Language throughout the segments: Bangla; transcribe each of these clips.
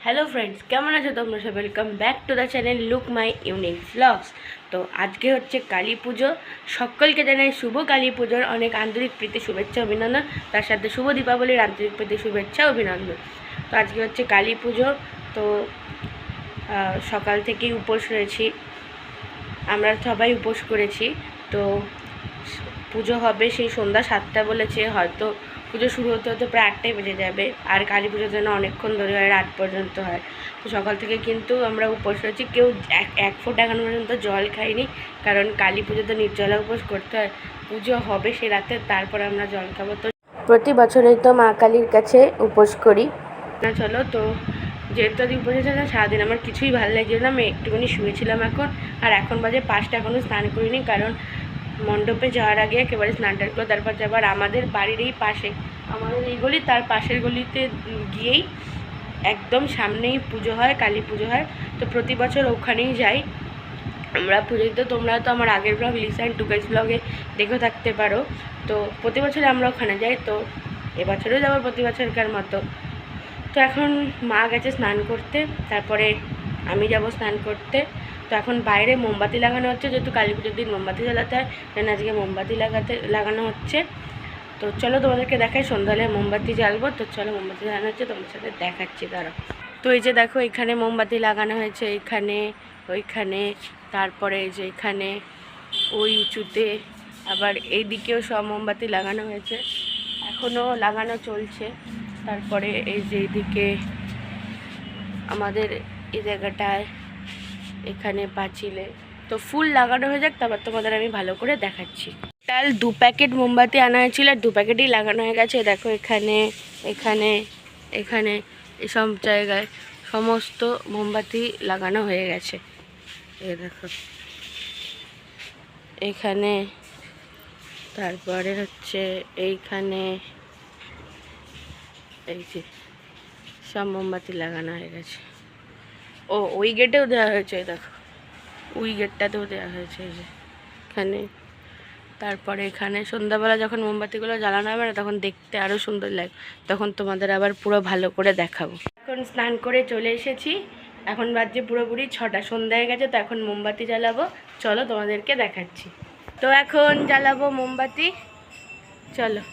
হ্যালো ফ্রেন্ডস, কেমন আছো তোমরা সব? Welcome back to the channel look my unique blogs. তো আজকে হচ্ছে কালী পুজো। সকলকে জানাই শুভ কালী পুজোর অনেক আন্তরিক প্রীতি শুভেচ্ছা অভিনন্দন, তার সাথে শুভ দীপাবলির আন্তরিক প্রীতি শুভেচ্ছা অভিনন্দন। তো আজকে হচ্ছে কালী পুজো। তো সকাল থেকেই উপোস রয়েছি, আমরা সবাই উপোস করেছি। তো পুজো হবে সেই সন্ধ্যা 7টা বলেছে, হয়তো পুজো শুরু হতে হতে প্রায় 8টাই বেজে যাবে। আর কালী পুজোর জন্য অনেকক্ষণ ধরে হয়, রাত পর্যন্ত হয়। তো সকাল থেকে কিন্তু আমরা উপোস রয়েছি, কেউ এক ফোঁটা এখনো পর্যন্ত জল খাইনি, কারণ কালী পুজোতে নির্জলা উপোস করতে হয়। পুজো হবে সে রাতে, তারপর আমরা জল খাবো। তো প্রতি বছরই তো মা কালীর কাছে উপোস করি না। চলো, তো যেহেতু আজ উপোসের জন্য সারাদিন আমার কিছুই ভালো লাগছিল না, আমি একটুখানি শুয়েছিলাম এখন বাজে 5টা, এখনও স্নান করিনি, কারণ মণ্ডপে যাওয়ার আগে একেবারে স্নানটান করে তারপর যাবার। আমাদের বাড়ির এই পাশে, আমাদের এই গলি, তার পাশের গলিতে গিয়েই একদম সামনেই পুজো হয়, কালী পুজো হয়। তো প্রতি বছর ওখানেই যাই আমরা পুজো দিতে। তোমরা তো আমার আগের ব্লগ লিসা অ্যান্ড টুকাইস ব্লগে দেখে থাকতে পারো। তো প্রতি বছরে আমরা ওখানে যাই, তো এবছরেও যাবো প্রতি বছরকার মতো। তো এখন মা গেছে স্নান করতে, তারপরে আমি যাব স্নান করতে। তো এখন বাইরে মোমবাতি লাগানো হচ্ছে, যেহেতু কালী পুজোর দিন মোমবাতি জ্বালাতে হয়, যেন আজকে মোমবাতি লাগানো হচ্ছে। তো চলো তোমাদেরকে দেখাই, সন্ধ্যাবেলায় মোমবাতি জ্বালবো। তো চলো, মোমবাতি জ্বালানো হচ্ছে, তোমার সাথে দেখাচ্ছি দাঁড়াও। তো এই যে দেখো, এখানে মোমবাতি লাগানো হয়েছে, এইখানে, ওইখানে, তারপরে এই যে এখানে, ওই উঁচুতে, আবার এই দিকেও সব মোমবাতি লাগানো হয়েছে, এখনও লাগানো চলছে। তারপরে এই যে এইদিকে আমাদের এই জায়গাটায়, এখানে পাঁচিলে, তো ফুল লাগানো হয়ে যাক, তারপর তোমাদের আমি ভালো করে দেখাচ্ছি। টোটাল 2 প্যাকেট মোমবাতি আনা হয়েছিল, আর 2 প্যাকেটই লাগানো হয়ে গেছে। দেখো এখানে, এখানে, এখানে, এসব জায়গায় সমস্ত মোমবাতি লাগানো হয়ে গেছে। এই দেখো এখানে, তারপরে হচ্ছে এইখানে, এই যে সব মোমবাতি লাগানো হয়ে গেছে। ও ওই গেটেও দেওয়া হয়েছে, দেখো ওই গেটটাতেও দেওয়া হয়েছে, এই যে এখানে। তারপরে এখানে সন্ধ্যাবেলা যখন মোমবাতিগুলো জ্বালানো হবে না, তখন দেখতে আরও সুন্দর লাগে, তখন তোমাদের আবার পুরো ভালো করে দেখাবো। এখন স্নান করে চলে এসেছি, এখন বাজছে পুরোপুরি 6টা, সন্ধ্যা হয়ে গেছে। তো এখন মোমবাতি জ্বালাবো, চলো তোমাদেরকে দেখাচ্ছি। তো এখন জ্বালাবো মোমবাতি, চলো।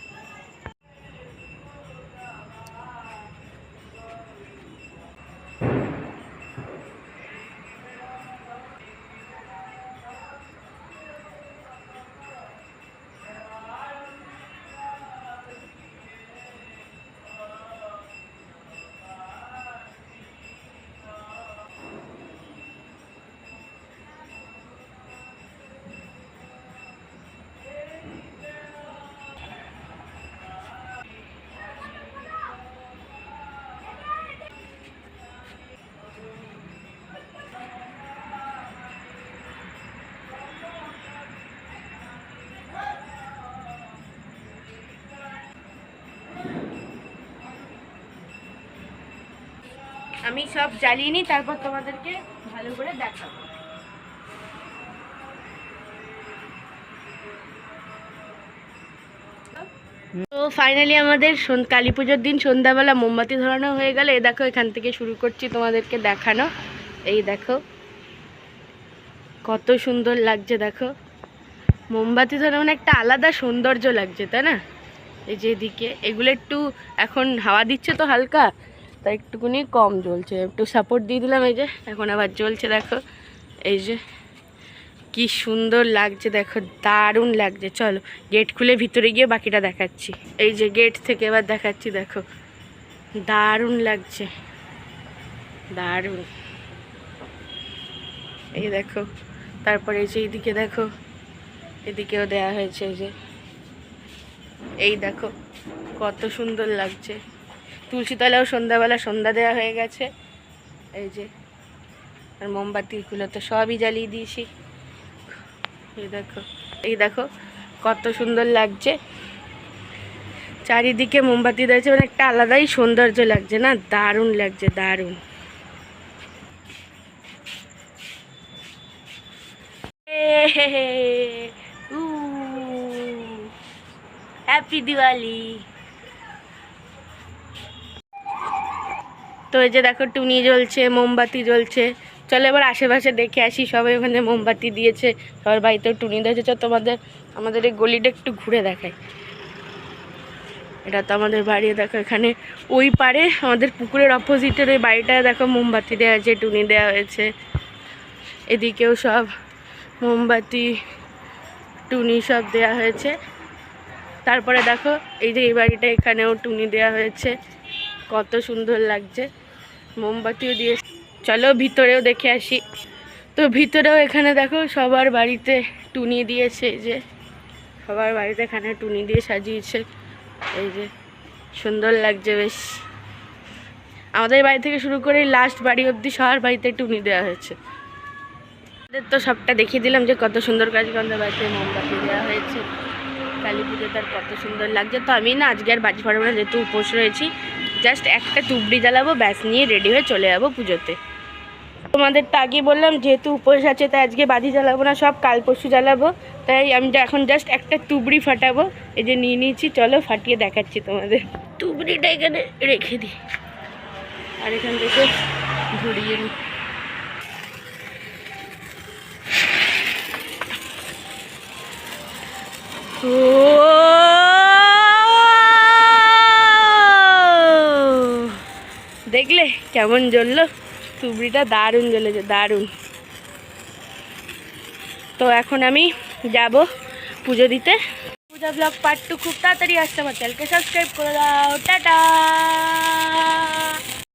আমি সব জ্বালিয়ে নিই, তারপর তোমাদেরকে ভালো করে দেখাবো। তো ফাইনালি আমাদের কালী পুজোর দিন সন্ধ্যাবেলা মোমবাতি ধরানো হয়ে গেলে, এই দেখো এখান থেকে শুরু করছি তোমাদেরকে দেখানো। এই দেখো কত সুন্দর লাগছে, দেখো মোমবাতি ধরানো একটা আলাদা সৌন্দর্য লাগছে, তাই না? এই যে এদিকে এগুলো একটু এখন হাওয়া দিচ্ছে তো হালকা, তাই একটুখানি কম জ্বলছে, একটু সাপোর্ট দিয়ে দিলাম, এই যে এখন আবার জ্বলছে। দেখো এই যে কি সুন্দর লাগছে, দেখো দারুণ লাগছে। চলো গেট খুলে ভিতরে গিয়ে বাকিটা দেখাচ্ছি। এই যে গেট থেকে এবার দেখাচ্ছি, দেখো দারুণ লাগছে, দারুণ। এই দেখো, তারপরে এই যে এইদিকে দেখো, এদিকেও দেয়া হয়েছে, এই যে এই দেখো কত সুন্দর লাগছে। তুলসী তলাও সন্ধ্যাবেলা সন্ধ্যা দেওয়া হয়ে গেছে, এই যে। আর মোমবাতিগুলো তো সবই জ্বালিয়ে দিয়েছি। এই দেখো কত সুন্দর লাগছে, চারিদিকে মোমবাতি দিয়েছে, মানে একটা আলাদাই সৌন্দর্য লাগছে না, দারুণ লাগছে, দারুণ। হ্যাপি দিওয়ালি। তো এই যে দেখো টুনি জ্বলছে, মোমবাতি জ্বলছে। চলো এবার আশেপাশে দেখে আসি, সবাই ওখানে মোমবাতি দিয়েছে, সবার বাড়িতেও টুনি দিয়েছে। চল আমাদের এই গলিটা একটু ঘুরে দেখাই। এটা তো আমাদের বাড়ি, দেখো এখানে ওই পারে আমাদের পুকুরের অপোজিটের ওই বাড়িটায় দেখো মোমবাতি দেওয়া হয়েছে, টুনি দেওয়া হয়েছে। এদিকেও সব মোমবাতি টুনি সব দেওয়া হয়েছে। তারপরে দেখো এই যে এই বাড়িটা, এখানেও টুনি দেওয়া হয়েছে, কত সুন্দর লাগছে, মোমবাতিও দিয়ে। চলো ভিতরেও দেখে আসি। তো ভিতরেও এখানে দেখো সবার বাড়িতে টুনি দিয়েছে, এই যে সবার বাড়িতে এখানে টুনি দিয়ে সাজিয়েছে, এই যে সুন্দর লাগছে বেশ। আমাদের বাড়ি থেকে শুরু করে লাস্ট বাড়ি অবধি সবার বাড়িতে টুনি দেওয়া হয়েছে। আমাদের তো সবটা দেখিয়ে দিলাম যে কত সুন্দর কাজ আমাদের বাড়িতে মোমবাতি দেওয়া হয়েছে। কালী পুজোটার কত সুন্দর লাগছে। তো আমি না আজকে আর বাজি ফাটাবো না, যেহেতু উপোস রয়েছি, জাস্ট একটা তুবড়ি জ্বালাবো, ব্যাস নিয়ে রেডি হয়ে চলে যাবো পুজোতে। তোমাদের তো আগে বললাম যেহেতু উপোস আছে তাই আজকে বাজি জ্বালাবো না, সব কাল পরশু জ্বালাবো। তাই আমি এখন জাস্ট একটা তুবড়ি ফাটাবো, এই যে নিয়ে নিয়েছি, চলো ফাটিয়ে দেখাচ্ছি তোমাদের। তুবড়িটা এখানে রেখে দিই আর এখান থেকে ঘুরিয়ে নিই। ও দেখলে কেমন জ্বললো তুবড়িটা, দারুণ জ্বলেছে, দারুণ। তো এখন আমি যাব পুজো দিতে। পূজা ব্লগ পার্ট 2 খুব তাড়াতাড়ি আসছে, আমার চ্যানেলকে সাবস্ক্রাইব করে দাও। টাটা।